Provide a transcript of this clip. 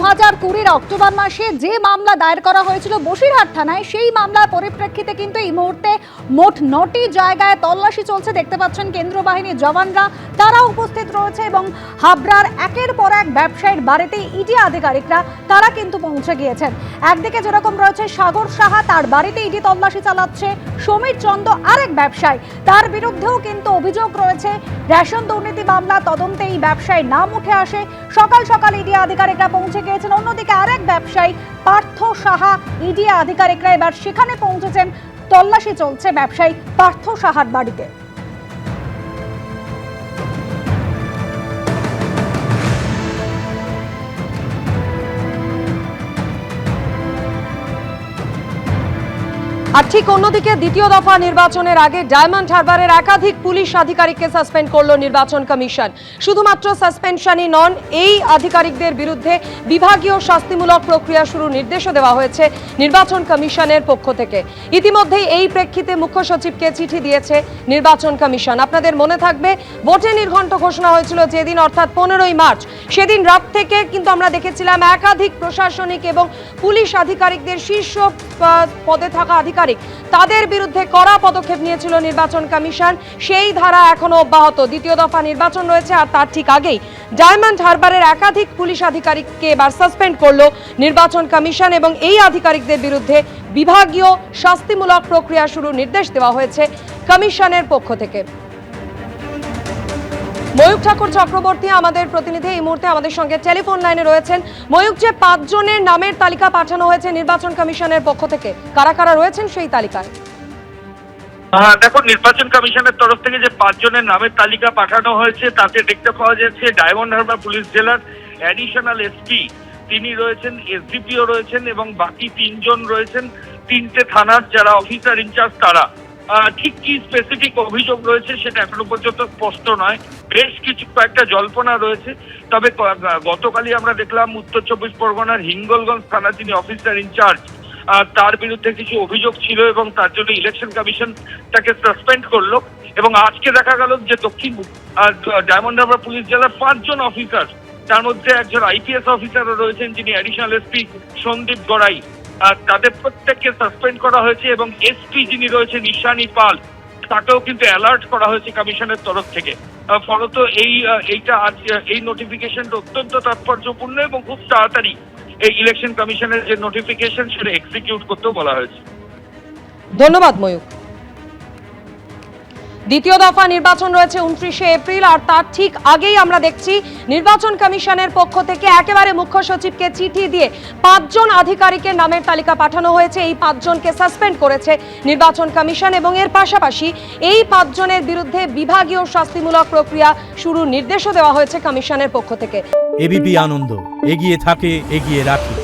2020 October মাসে যে মামলা দায়ের করা হয়েছিল বসিরহাট থানায়, সেই মামলার পরিপ্রেক্ষিতে কিন্তু এই মুহূর্তে মোট 9টি জায়গায় তল্লাশি চলছে। দেখতে পাচ্ছেন কেন্দ্রীয় বাহিনীর জওয়ানরা তারা উপস্থিত রয়েছে এবং হাবড়ার একের পর এক ব্যবসায়ীর বাড়িতে ইডি আধিকারিকরা তারা কিন্তু পৌঁছে গিয়েছেন। একদিকে যেরকম রয়েছে সাগর সাহা, তার বাড়িতে ইডি তল্লাশি চালাচ্ছে। সমীর চন্দ আরেক ব্যবসায়ী, তার বিরুদ্ধেও কিন্তু অভিযোগ রয়েছে রেশন দুর্নীতি মামলা। তদন্তে এই ব্যবসায়ীর নাম উঠে আসে। সকাল সকাল ইডি আধিকারিকরা পৌঁছে গিয়েছেন। অন্যদিকে আরেক ব্যবসায়ী পার্থ সাহা, ইডি আধিকারিকরা এবার সেখানে পৌঁছেছেন। তল্লাশি চলছে ব্যবসায়ী পার্থ সাহার বাড়িতে। আর ঠিক অন্যদিকে দ্বিতীয় দফা নির্বাচনের আগে ডায়মন্ড হারবারের একাধিক পুলিশ আধিকারিককে সাসপেন্ড করল নির্বাচন কমিশন। শুধুমাত্র সাসপেনশনই নন, এই আধিকারিকদের বিরুদ্ধে বিভাগীয় শাস্তিমূলক প্রক্রিয়া শুরুর নির্দেশও দেওয়া হয়েছে নির্বাচন কমিশনের পক্ষ থেকে। ইতিমধ্যেই এই প্রেক্ষিতে মুখ্য সচিবকে চিঠি দিয়েছে নির্বাচন কমিশন। আপনাদের মনে থাকবে ভোটে নির্ঘণ্ট ঘোষণা হয়েছিল যেদিন, অর্থাৎ 15ই মার্চ, সেদিন রাত থেকে কিন্তু আমরা দেখেছিলাম একাধিক প্রশাসনিক এবং পুলিশ আধিকারিকদের শীর্ষ পদে থাকা আধিকারিক, তাদের বিরুদ্ধে কড়া পদক্ষেপ নিয়েছিল নির্বাচন কমিশন। সেই ধারা এখনো অব্যাহত। দ্বিতীয় দফা নির্বাচন রয়েছে আর তার ঠিক আগেই ডায়মন্ড হারবারের একাধিক পুলিশ আধিকারিককে এবার সাসপেন্ড করলো নির্বাচন কমিশন এবং এই আধিকারিকদের বিরুদ্ধে বিভাগীয় শাস্তিমূলক প্রক্রিয়া শুরুর নির্দেশ দেওয়া হয়েছে কমিশনের পক্ষ থেকে। ময়ূক ঠাকুর চক্রবর্তী আমাদের প্রতিনিধি এই মুহূর্তে আমাদের সঙ্গে টেলিফোন লাইনে রয়েছেন। ময়ূক, যে 5 জনের নামের তালিকা পাঠানো হয়েছে নির্বাচন কমিশনের পক্ষ থেকে, কারা কারা রয়েছেন সেই তালিকায়? দেখো, নির্বাচন কমিশনের তরফ থেকে যে 5 জনের নামের তালিকা পাঠানো হয়েছে তাতে দেখতে পাওয়া যাচ্ছে ডায়মন্ড হারবার পুলিশ জেলার অ্যাডিশনাল এসপি তিনি রয়েছেন, এসডিপিও রয়েছেন এবং বাকি 3 জন রয়েছেন 3টে থানার যারা অফিসার ইনচার্জ তারা। ঠিক কি স্পেসিফিক অভিযোগ রয়েছে সেটা এখনো পর্যন্ত স্পষ্ট নয়। বেশ কয়েকটা জল্পনা রয়েছে। তবে গতকালই আমরা দেখলাম উত্তর 24 পরগনার হিঙ্গলগঞ্জ থানা যিনি অফিসার ইনচার্জ, তার বিরুদ্ধে কিছু অভিযোগ ছিল এবং তার জন্য ইলেকশন কমিশন তাকে সাসপেন্ড করলো। এবং আজকে দেখা গেল যে দক্ষিণ ডায়মন্ড হারবার পুলিশ জেলার 5 জন অফিসার, তার মধ্যে একজন আইপিএস অফিসারও রয়েছেন যিনি অ্যাডিশনাল এসপি সন্দীপ গড়াই, তাদের প্রত্যেককে সাসপেন্ড করা হয়েছে এবং এসপি যিনি রয়েছেন ঈশানী পাল, তাকেও কিন্তু অ্যালার্ট করা হয়েছে কমিশনের তরফ থেকে। ফলত এই নোটিফিকেশনটা অত্যন্ত তাৎপর্যপূর্ণ এবং খুব তাড়াতাড়ি এই ইলেকশন কমিশনের যে নোটিফিকেশন সেটা এক্সিকিউট করতেও বলা হয়েছে। ধন্যবাদ ময়ূক। দ্বিতীয় দফা নির্বাচন রয়েছে 29শে এপ্রিল আর তার ঠিক আগেই আমরা দেখছি নির্বাচন কমিশনের পক্ষ থেকে একেবারে মুখ্য সচিবকে চিঠি দিয়ে 5 জন আধিকারিকের নামের তালিকা পাঠানো হয়েছে। এই 5 জনকে সাসপেন্ড করেছে নির্বাচন কমিশন এবং এর পাশাপাশি এই 5 জনের বিরুদ্ধে বিভাগীয় শাস্তিমূলক প্রক্রিয়া শুরুর নির্দেশও দেওয়া হয়েছে কমিশনের পক্ষ থেকে। এবিপি আনন্দ, এগিয়ে থাকে, এগিয়ে রাখে।